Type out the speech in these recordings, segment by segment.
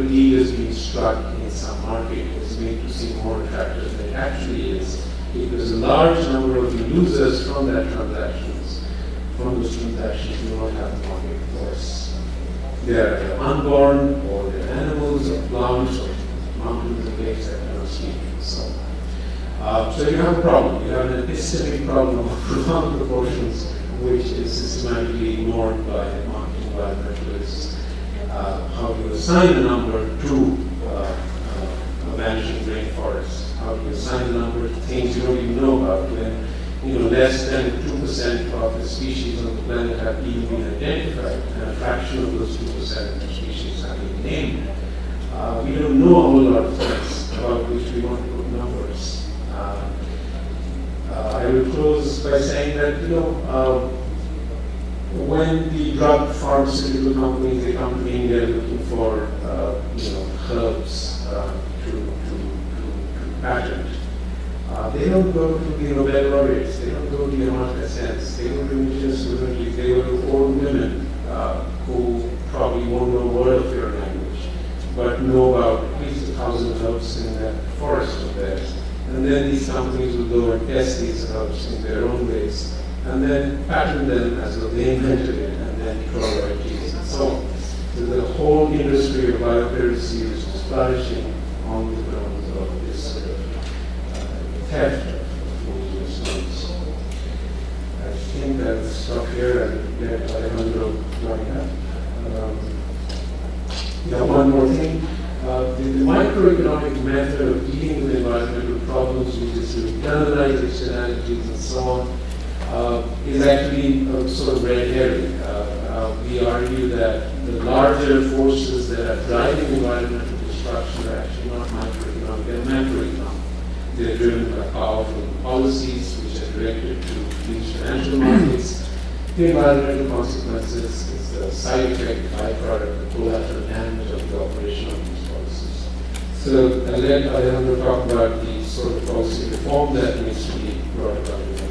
deal is being struck in some market is made to seem more attractive than it actually is, because a large number of the users from those transactions do not have the market force. They're unborn, or they're animals, or plants, or mountains and lakes that cannot speak. So you have a problem. You have an epistemic problem of profound proportions, which is systematically ignored by market environmentalists. How do you assign a number to a vanishing rainforest? How do you assign a number to things you don't even know about when less than 2% of the species on the planet have even been identified, and a fraction of those 2% of the species have been named? We don't know a whole lot of things about which we want to put numbers. I will close by saying that when the drug pharmaceutical companies, they come to India looking for herbs to patent, they don't go to the Nobel laureates, they don't go to the Amartya Sens, they go to indigenous communities, they go to old women who probably won't know a word of your language, but know about at least 1,000 herbs in that forest of theirs. And then these companies will go and test these herbs in their own ways, and then patent them as though they invented it, and then draw royalties and so on. So the whole industry of biopiracy is flourishing on the grounds of this sort of theft of indigenous funds. I think I'll stop here and let Alejandro line up. One more thing. The microeconomic method of dealing with environmental problems, which is to internalize externalities and so on, is actually a sort of red herring. We argue that the larger forces that are driving environmental destruction are actually not microeconomic, they're macroeconomic. They're driven by powerful policies which are directed to these financial markets. The environmental consequences is the side effect, byproduct, the collateral damage of the operation of these policies. So I'll let Alejandro talk about the sort of policy reform that needs to be brought about in the U.S.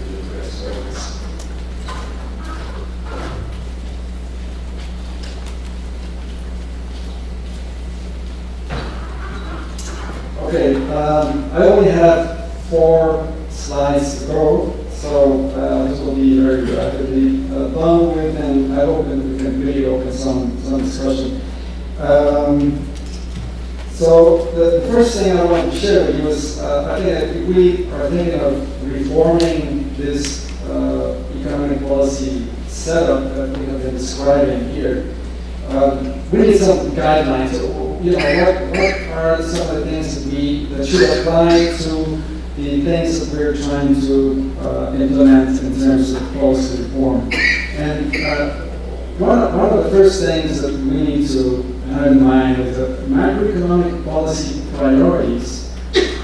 Okay, I only have 4 slides to go, so this will be very rapidly done with, and I hope that we can really open some discussion. So the first thing I want to share with you is, I think that we are thinking of reforming this economic policy setup that we have been describing here. We need some guidelines. What are some of the things that should apply to the things that we're trying to implement in terms of policy reform? And one of the first things that we need to have in mind is that macroeconomic policy priorities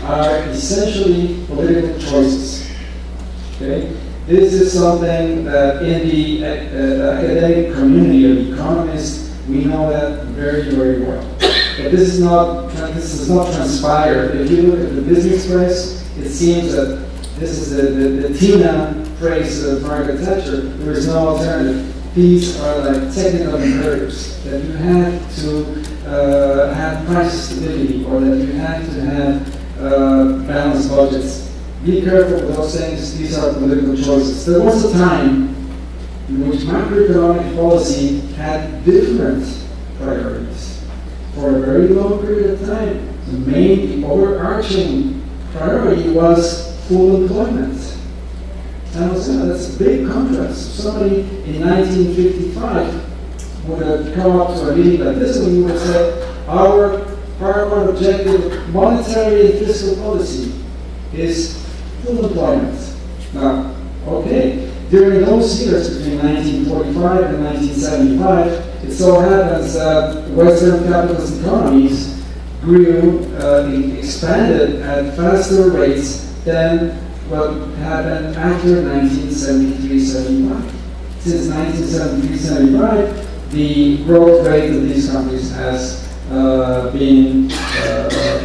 are essentially political choices. Okay? This is something that in the academic community of economists, we know that very, very well. But this does not transpire. If you look at the business press, it seems that this is the Tina phrase of Margaret Thatcher, there is no alternative. These are like technical imperatives, that you have to have price stability, or that you have to have balanced budgets. Be careful with those things, these are political choices. There was a time in which macroeconomic policy had different priorities. For a very long period of time, the main overarching priority was full employment. That's a big contrast. Somebody in 1955 would have come up to a meeting like this, and you would say, our paramount objective of monetary and fiscal policy is full employment. Now, okay, during those years between 1945 and 1975, it so happens that Western capitalist economies grew, expanded at faster rates than what happened after 1973-75. Since 1973-75, the growth rate of these countries has been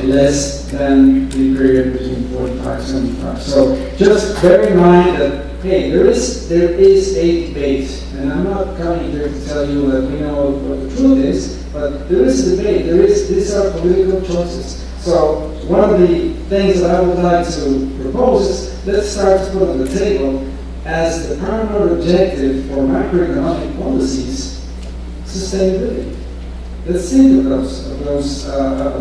less than the period between 45-75. So just bear in mind that, hey, there is a debate, and I'm not coming here to tell you that we know what the truth is, But there is a debate. These are political choices. So one of the things that I would like to propose is let's start to put on the table as the paramount objective for macroeconomic policies, sustainability. Let's think of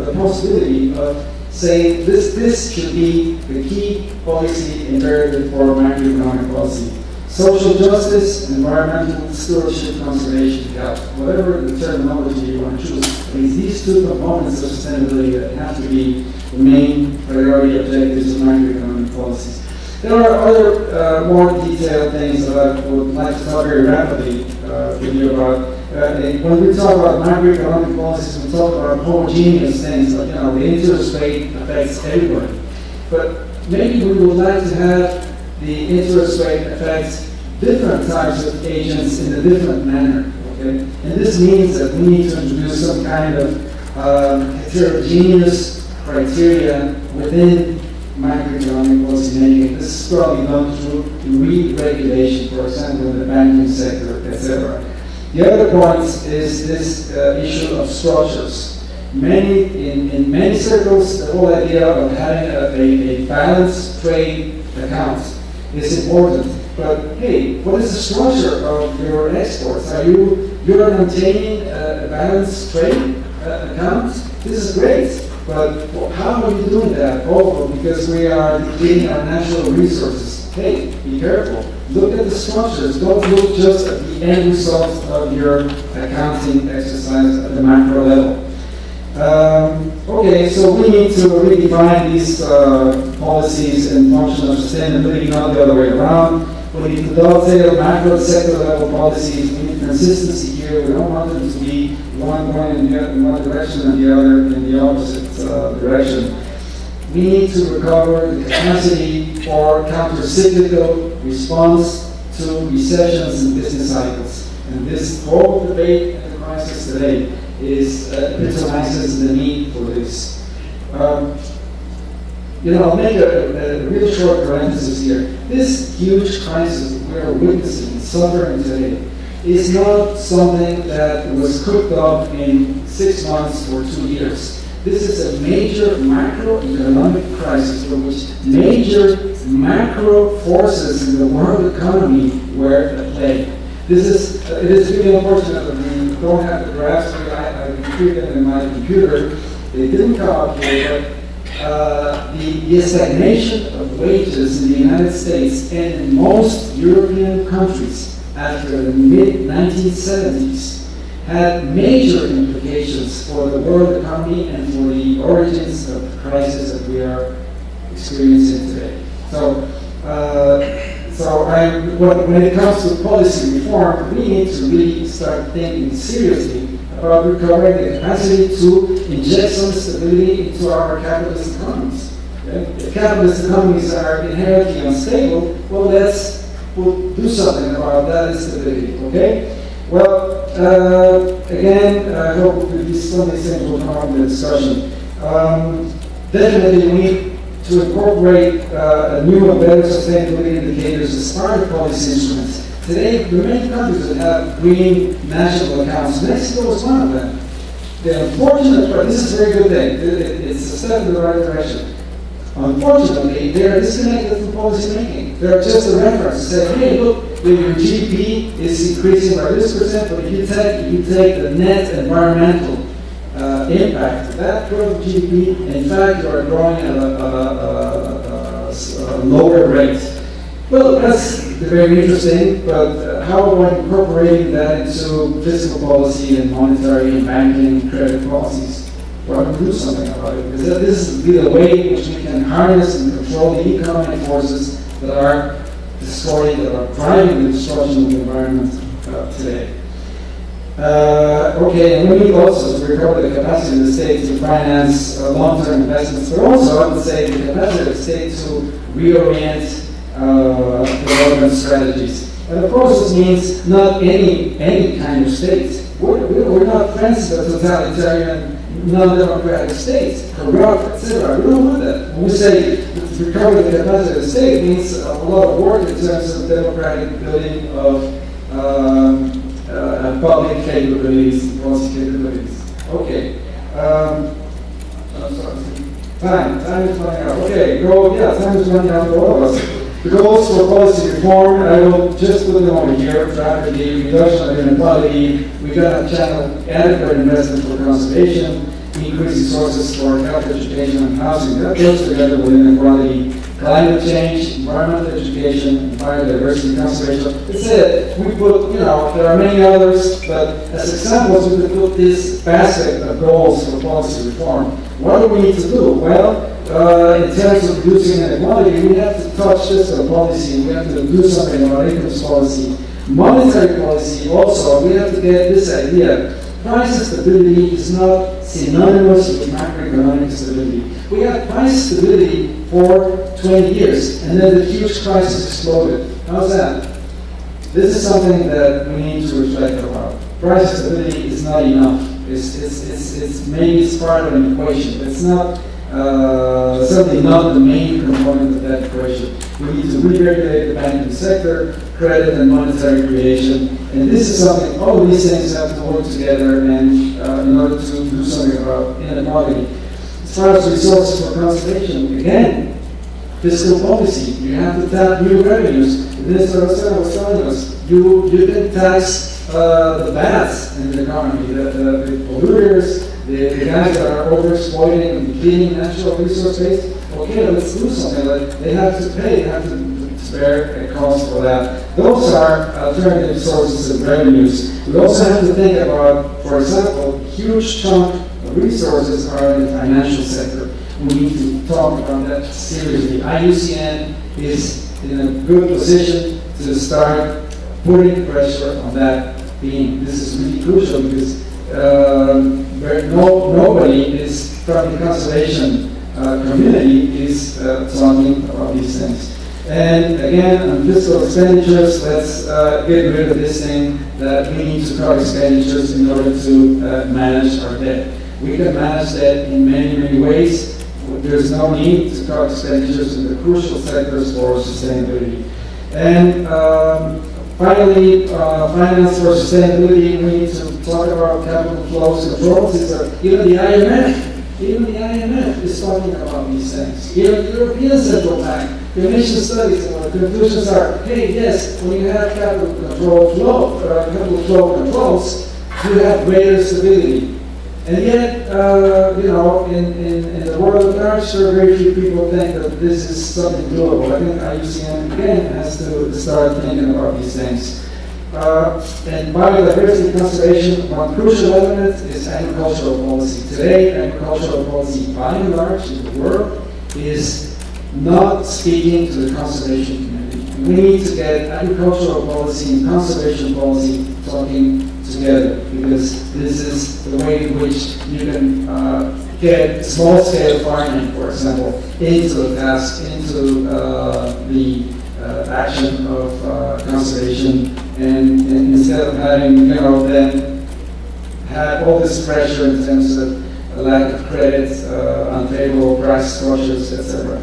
the possibility of saying this should be the key policy imperative for macroeconomic policy. Social justice, environmental stewardship, conservation, health, whatever the terminology you want to choose, these two components of sustainability that have to be the main priority objectives of macroeconomic policies. There are other more detailed things that I would like to talk very rapidly with you about. When we talk about macroeconomic policies, we talk about homogeneous things, like the interest rate affects everybody. But maybe we would like to have the interest rate affect different types of agents in a different manner. Okay? And this means that we need to introduce some kind of heterogeneous criteria within macroeconomic policy making. This is probably done through re-regulation, for example, in the banking sector, etc. The other point is this issue of structures. In many circles, the whole idea of having a balanced trade account is important. But hey, what is the structure of your exports? You're maintaining a balanced trade account? This is great. But how are you doing that? Oh, because we are depleting our natural resources. Hey, be careful. Look at the structures. Don't look just at the end result of your accounting exercise at the macro level. Okay, so we need to redefine these policies and function of sustainability, not the other way around. We need to dovetail macro sector level policies. We need consistency here. We don't want them to be one going in one direction and the other in the opposite direction. We need to recover the capacity for counter-cyclical response to recessions and business cycles. And this whole debate and the crisis today epitomizes the need for this. I'll make a real short parenthesis here. This huge crisis we are witnessing and suffering today is not something that was cooked up in 6 months or 2 years. This is a major macroeconomic crisis for which major macro forces in the world economy were at play. It is really unfortunate that we don't have the graphs here. I retrieved them in my computer. They didn't come up here, but the stagnation of wages in the United States and in most European countries after the mid-1970s had major implications for the world economy and for the origins of the crisis that we are experiencing today. When it comes to policy reform, we need to really start thinking seriously about recovering the capacity to inject some stability into our capitalist economies. Okay? If capitalist economies are inherently unstable, well, we'll do something about that instability. Okay? Well, again, I hope some of these things will come up in the discussion. Definitely, we need to incorporate new and better sustainability indicators as part of policy instruments. Today, there are many countries that have green national accounts. Mexico is one of them. The unfortunate part, this is a very good thing. It's a step in the right direction. Unfortunately, they are disconnected from policy making. They're just a reference to say, hey, look, your GDP is increasing by this percent, but if you take the net environmental impact of that growth of GDP, in fact, you are growing at a lower rate. Well, that's very interesting, but how about incorporating that into fiscal policy and monetary and banking and credit policies? Well, to do something about it, because this is the way in which we can harness and control the economic forces that are driving the destruction of the environment today. Okay, and we need also to recover the capacity of the state to finance long-term investments, but also, I would say, the capacity of the state to reorient development strategies. And of course, this means not any kind of state. We're not friends of totalitarian, non-democratic states, corrupt, etc. We don't want that. When we say recover the capacity of the state, it means a lot of work in terms of democratic building of public capabilities and policy capabilities. Okay. I'm sorry. Time is running out. Okay, time is running out for all of us. The goals for policy reform, I will just put them over here. Rapidly, reduction of inequality, we got to channel adequate investment for conservation, increase resources for health, education, and housing. That goes together with inequality. Climate change, environmental education, biodiversity conservation. It's it. We put, there are many others, but as examples, we could put this basket of goals for policy reform. What do we need to do? Well, in terms of reducing inequality, we have to touch fiscal policy. We have to do something about income policy. Monetary policy also, we have to get this idea. Price stability is not synonymous with macroeconomic stability. We had price stability for 20 years, and then the huge crisis exploded. How's that? This is something that we need to reflect about. Price stability is not enough. Maybe it's part of an equation. It's not certainly not the main component of that equation. We need to re-regulate the banking sector, credit and monetary creation, and this is something, all of these things have to work together and in order to do something about inequality. As far as resources for conservation, again, fiscal policy, you have to tap new revenues. Minister Rosero was telling us, you can tax the bads in the economy, the polluters, the guys that are overexploiting and depleting natural resource base. Okay, let's do something. They have to pay, they have to spare a cost for that. Those are alternative sources of revenues. We also have to think about, for example, huge chunk of resources are in the financial sector. We need to talk about that seriously. IUCN is in a good position to start putting pressure on that being. This is really crucial because nobody is from the conservation community is talking about these things. And again, on fiscal expenditures, let's get rid of this thing that we need to cut expenditures in order to manage our debt. We can manage debt in many, many ways. There's no need to cut expenditures in the crucial sectors for sustainability. And finally, finance for sustainability, we need to talk about capital flows controls. Even the IMF is talking about these things. Even the European Central Bank, Commission studies, and the conclusions are, hey, yes, when you have capital flow controls, you have greater stability. And yet, in the world at large, very few people think that this is something doable. I think IUCN, again, has to start thinking about these things. And biodiversity conservation, one crucial element is agricultural policy. Today, agricultural policy, by and large, in the world, is not speaking to the conservation community. We need to get agricultural policy and conservation policy talking together, because this is the way in which you can get small-scale farming, for example, into the task, into the action of conservation, and instead of having, then have all this pressure in terms of a lack of credit, unfavorable price structures, etc.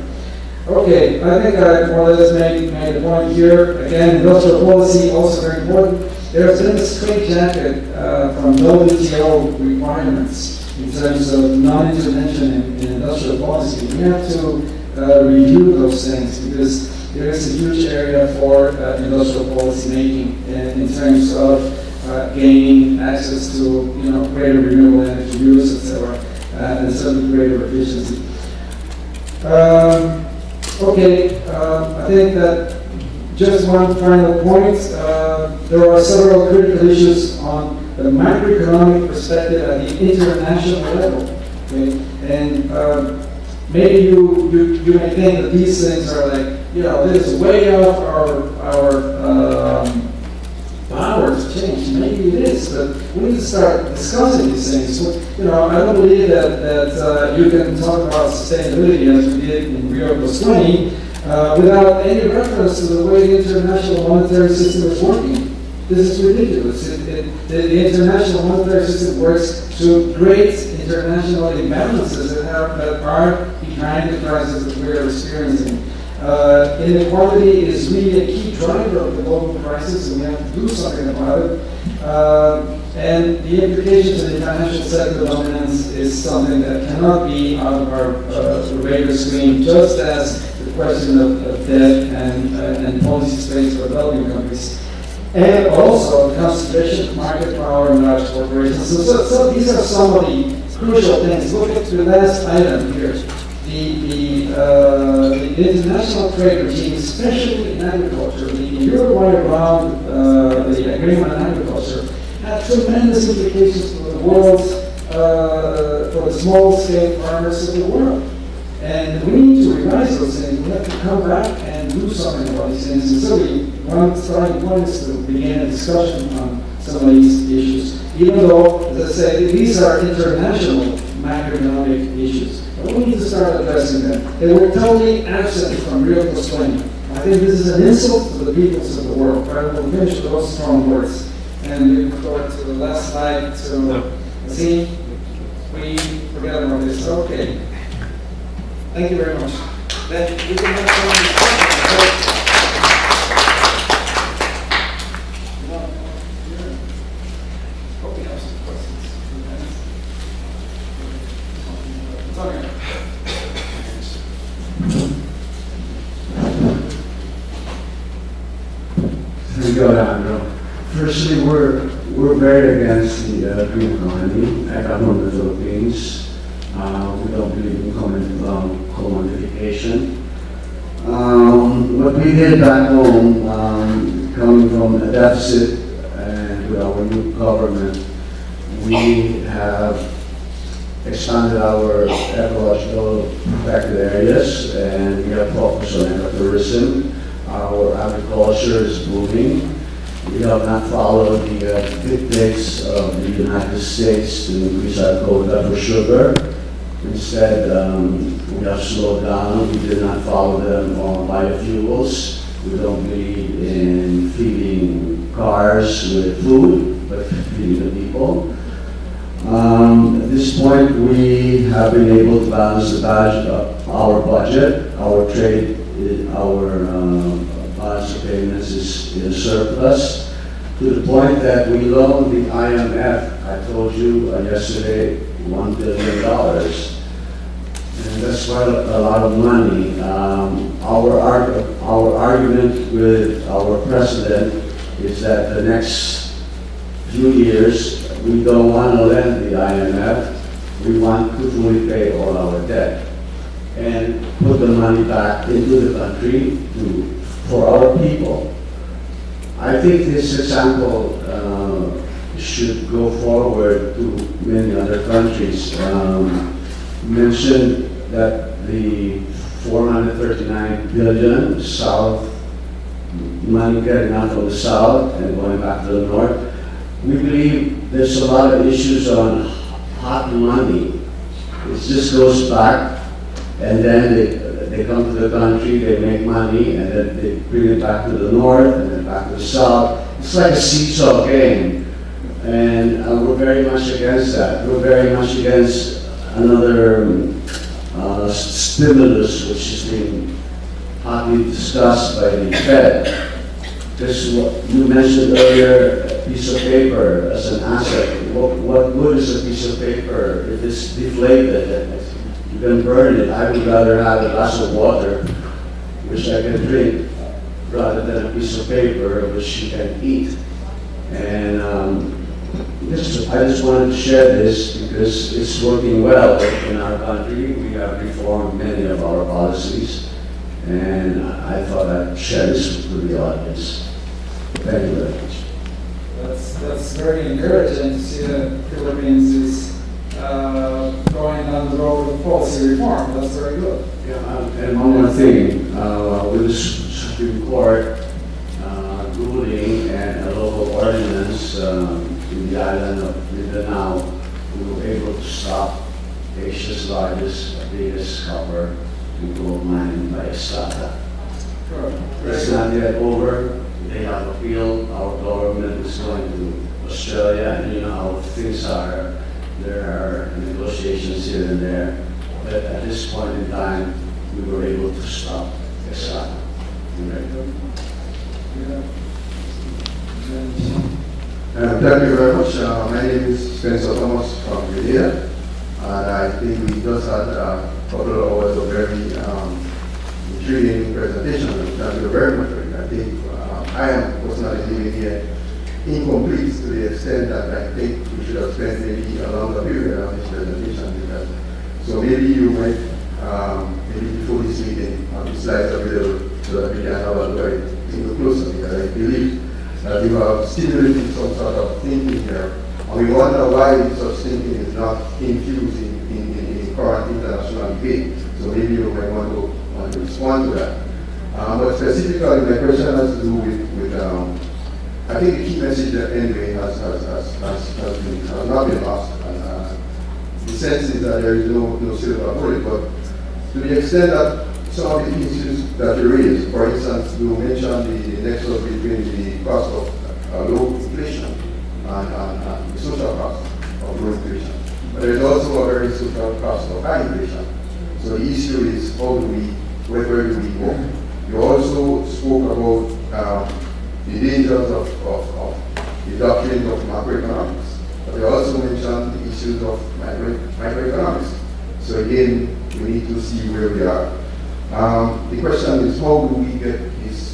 Okay, I think I more or less made a point here. Again, industrial policy, also very important. There's been a straitjacket from WTO requirements in terms of non-intervention in industrial policy. We have to review those things because there is a huge area for industrial policy making in terms of gaining access to greater renewable energy use, etc., and certainly greater efficiency. Okay, I think that just one final point. There are several critical issues on the macroeconomic perspective at the international level. Okay? And maybe you may think that these things are like, this is way off our power to change. Maybe it is, but we need to start discussing these things. I don't believe that you can talk about sustainability as we did in Rio +20 without any reference to the way the international monetary system is working. This is ridiculous. The international monetary system works through great international imbalances that are behind the crisis that we are experiencing. Inequality is really a key driver of the global crisis, and we have to do something about it. And the implications of the financial sector dominance is something that cannot be out of our radar screen, just as the question of debt and policy space for developing countries. And also the concentration of market power in large corporations. So these are some of the crucial things. Look at the last item here. The international trade regime, especially in agriculture, the Uruguay round, the agreement on agriculture, had tremendous implications for the world, for the small-scale farmers of the world. And we need to revise those things. We have to come back and do something about these things. And so one starting point is to begin a discussion on some of these issues, even though, as I say, these are international macroeconomic issues. But we need to start addressing them. They were totally absent from real explaining. I think this is an insult to the peoples of the world. But I will finish with those strong words. And we can go to the last slide. So, see, we forgot about this. Okay. Thank you very much. Then we can have some discussion. Hope we have some questions. Thank you, Alejandro. Firstly, we're very against the green economy. I come from the Philippines. We don't believe in commodification. What we did back home, coming from a deficit and with our new government, we have expanded our ecological protected areas, and we have focused on ecotourism. Our agriculture is booming. We have not followed the dictates of the United States to increase our quota for sugar. Instead, we have slowed down. We did not follow them on biofuels. We don't believe in feeding cars with food, but feeding the people. At this point, we have been able to balance the our budget, our trade, our balance of payments is in surplus, to the point that we loaned the IMF, I told you yesterday, $1 billion. And that's quite a lot of money. Our argument with our president is that the next few years, we don't want to lend the IMF. We want to fully pay all our debt and put the money back into the country for our people. I think this example should go forward to many other countries. Mentioned that the 439 billion south money getting out from the south and going back to the north. We believe there's a lot of issues on hot money. It just goes back, and then they come to the country, they make money, and then they bring it back to the north and then back to the south. It's like a seesaw game, and we're very much against that. We're very much against another stimulus, which is being hotly discussed by the Fed. This is what you mentioned earlier, a piece of paper as an asset. What good is a piece of paper if it's deflated? You can burn it. I would rather have a glass of water, which I can drink, rather than a piece of paper, which you can eat. And I just wanted to share this because it's working well in our country. We have reformed many of our policies, and I thought I'd share this with the audience. Thank you very much. That's very encouraging to see that the Philippines is going down the road of policy reform. That's very good. Yeah, and one more thing, with the Supreme Court ruling and a local ordinance in the island of Mindanao, we were able to stop Asia's largest, biggest copper and gold mine by Estrada. It's not yet over. They have appealed. Our government is going to Australia, and you know how things are. There are negotiations here and there. But at this point in time, we were able to stop Yes, sir. Thank you very much. My name is Spencer Thomas from Grenada, and I think we just had a couple of hours of very intriguing presentation. Thank you very much for it. I think I am personally living here incomplete to the extent that I think we should have spent maybe a longer period on this presentation. Because, so maybe you might, maybe before this meeting, have the slides available so that we can have a look at it closer, because I believe that you have stimulated some sort of thinking here, and we wonder why such thinking is not infused in current international debate. So maybe you might want to respond to that. But specifically, my question has to do with I think the key message that anyway has not been lost. And the sense is that there is no silver bullet, but to the extent that some of the issues that you raised, for instance, you mentioned the nexus between the cost of low inflation and the social cost of low inflation. But there is also a very social cost of high inflation. So the issue is where do we go? You also spoke about the dangers of the doctrine of macroeconomics, but you also mentioned the issues of microeconomics. So again, we need to see where we are. The question is, how do we get this